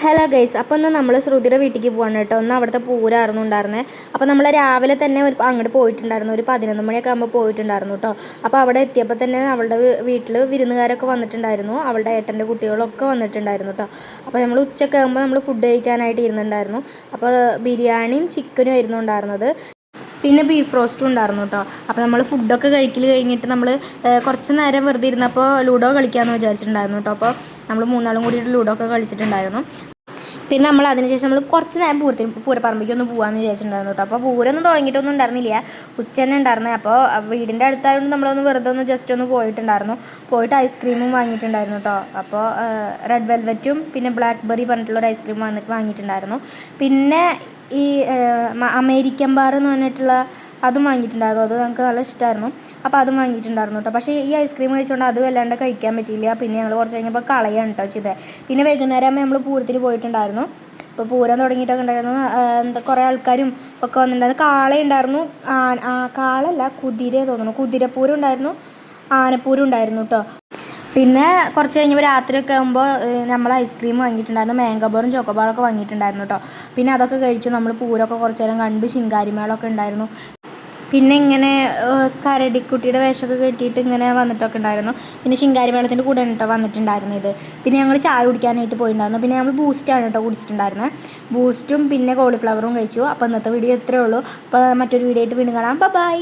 Hello guys, അപ്പോൾ ഒന്ന് നമ്മൾ ശ്രുതിയുടെ വീട്ടിലേക്ക് പോകാൻ കേട്ടോ. ഒന്ന് അവിടുത്തെ പൂരമായിരുന്നു ഉണ്ടായിരുന്നത്. അപ്പോൾ നമ്മൾ രാവിലെ തന്നെ അങ്ങോട്ട് പോയിട്ടുണ്ടായിരുന്നു. ഒരു 11 മണിയൊക്കെ ആകുമ്പോൾ പോയിട്ടുണ്ടായിരുന്നു കേട്ടോ. അപ്പോൾ അവിടെ എത്തിയപ്പോൾ തന്നെ അവളുടെ വീട്ടിൽ വിരുന്നുകാരൊക്കെ വന്നിട്ടുണ്ടായിരുന്നു. അവളുടെ ഏട്ടൻ്റെ കുട്ടികളൊക്കെ വന്നിട്ടുണ്ടായിരുന്നു കേട്ടോ. അപ്പോൾ നമ്മൾ ഉച്ചയൊക്കെ ആകുമ്പോൾ നമ്മൾ ഫുഡ് കഴിക്കാനായിട്ട് ഇരുന്നുണ്ടായിരുന്നു. അപ്പോൾ ബിരിയാണിയും ചിക്കനും ആയിരുന്നു ഉണ്ടായിരുന്നത്. പിന്നെ ബീഫ് റോസ്റ്റും ഉണ്ടായിരുന്നു കേട്ടോ. അപ്പോൾ നമ്മൾ ഫുഡൊക്കെ കഴിക്കൽ കഴിഞ്ഞിട്ട് നമ്മൾ കുറച്ച് നേരം വെറുതെ ഇരുന്നപ്പോൾ ലൂഡോ കളിക്കാമെന്ന് വിചാരിച്ചിട്ടുണ്ടായിരുന്നു കേട്ടോ. അപ്പോൾ നമ്മൾ മൂന്നാളും കൂടിയിട്ട് ലൂഡോ ഒക്കെ കളിച്ചിട്ടുണ്ടായിരുന്നു. പിന്നെ നമ്മൾ അതിനുശേഷം നമ്മൾ കുറച്ച് നേരം പൂരപ്പറമ്പിലേക്ക് ഒന്ന് പോകാമെന്ന് വിചാരിച്ചിട്ടുണ്ടായിരുന്നു കേട്ടോ. അപ്പോൾ പൂരമൊന്നും തുടങ്ങിയിട്ടൊന്നും ഉണ്ടായിരുന്നില്ല, ഉച്ച തന്നെ ഉണ്ടായിരുന്നത്. അപ്പോൾ വീടിൻ്റെ അടുത്തായതുകൊണ്ട് നമ്മളൊന്ന് വെറുതെ ഒന്ന് ജസ്റ്റ് ഒന്ന് പോയിട്ടുണ്ടായിരുന്നു. പോയിട്ട് ഐസ്ക്രീമും വാങ്ങിയിട്ടുണ്ടായിരുന്നു കേട്ടോ. അപ്പോൾ റെഡ് വെൽവെറ്റും പിന്നെ ബ്ലാക്ക്ബെറി പറഞ്ഞിട്ടുള്ളൊരു ഐസ്ക്രീം വാങ്ങിയിട്ടുണ്ടായിരുന്നു. പിന്നെ ഈ അമേരിക്കൻ ബാർ എന്ന് പറഞ്ഞിട്ടുള്ള അതും വാങ്ങിയിട്ടുണ്ടായിരുന്നു. അത് ഞങ്ങൾക്ക് നല്ല ഇഷ്ടമായിരുന്നു. അപ്പോൾ അതും വാങ്ങിയിട്ടുണ്ടായിരുന്നു കേട്ടോ. പക്ഷേ ഈ ഐസ്ക്രീം കഴിച്ചുകൊണ്ട് അത് വല്ലാണ്ട് കഴിക്കാൻ പറ്റിയില്ല. പിന്നെ ഞങ്ങൾ കുറച്ച് കഴിഞ്ഞപ്പോൾ കളയാണ് കേട്ടോ ചെയ്തത്. പിന്നെ വൈകുന്നേരം ആകുമ്പോൾ നമ്മൾ പൂരത്തിന് പോയിട്ടുണ്ടായിരുന്നു. ഇപ്പോൾ പൂരം തുടങ്ങിയിട്ടൊക്കെ ഉണ്ടായിരുന്നു. കുറേ ആൾക്കാരും ഒക്കെ വന്നിട്ടുണ്ടായിരുന്നു. കാളയുണ്ടായിരുന്നു, കാളല്ല കുതിര തോന്നുന്നു, കുതിരപ്പൂരം ഉണ്ടായിരുന്നു, ആനപ്പൂരം ഉണ്ടായിരുന്നു കേട്ടോ. പിന്നെ കുറച്ച് കഴിഞ്ഞപ്പോൾ രാത്രിയൊക്കെ ആകുമ്പോൾ നമ്മൾ ഐസ്ക്രീം വാങ്ങിയിട്ടുണ്ടായിരുന്നു, മാംഗോ ബാറും ചോക്കോബാറൊക്കെ വാങ്ങിയിട്ടുണ്ടായിരുന്നു കേട്ടോ. പിന്നെ അതൊക്കെ കഴിച്ചു നമ്മൾ പൂരമൊക്കെ കുറച്ച് നേരം കണ്ടു. ശിങ്കാരിമേളമൊക്കെ ഉണ്ടായിരുന്നു. പിന്നെ ഇങ്ങനെ കരടിക്കുട്ടിയുടെ വേഷമൊക്കെ കെട്ടിയിട്ട് ഇങ്ങനെ വന്നിട്ടൊക്കെ ഉണ്ടായിരുന്നു. പിന്നെ ശിങ്കാരിമേളത്തിൻ്റെ കൂടെ കേട്ടോ വന്നിട്ടുണ്ടായിരുന്നു ഇത്. പിന്നെ ഞങ്ങൾ ചായ കുടിക്കാനായിട്ട് പോയിട്ടുണ്ടായിരുന്നു. പിന്നെ ഞങ്ങൾ ബൂസ്റ്റാണ് കേട്ടോ കുടിച്ചിട്ടുണ്ടായിരുന്നത്. ബൂസ്റ്റും പിന്നെ കോളിഫ്ലവറും കഴിച്ചു. അപ്പോൾ ഇന്നത്തെ വീഡിയോ ഇത്രയേ ഉള്ളൂ. അപ്പോൾ മറ്റൊരു വീഡിയോ ആയിട്ട് വീണ്ടും കാണാം. ബൈ.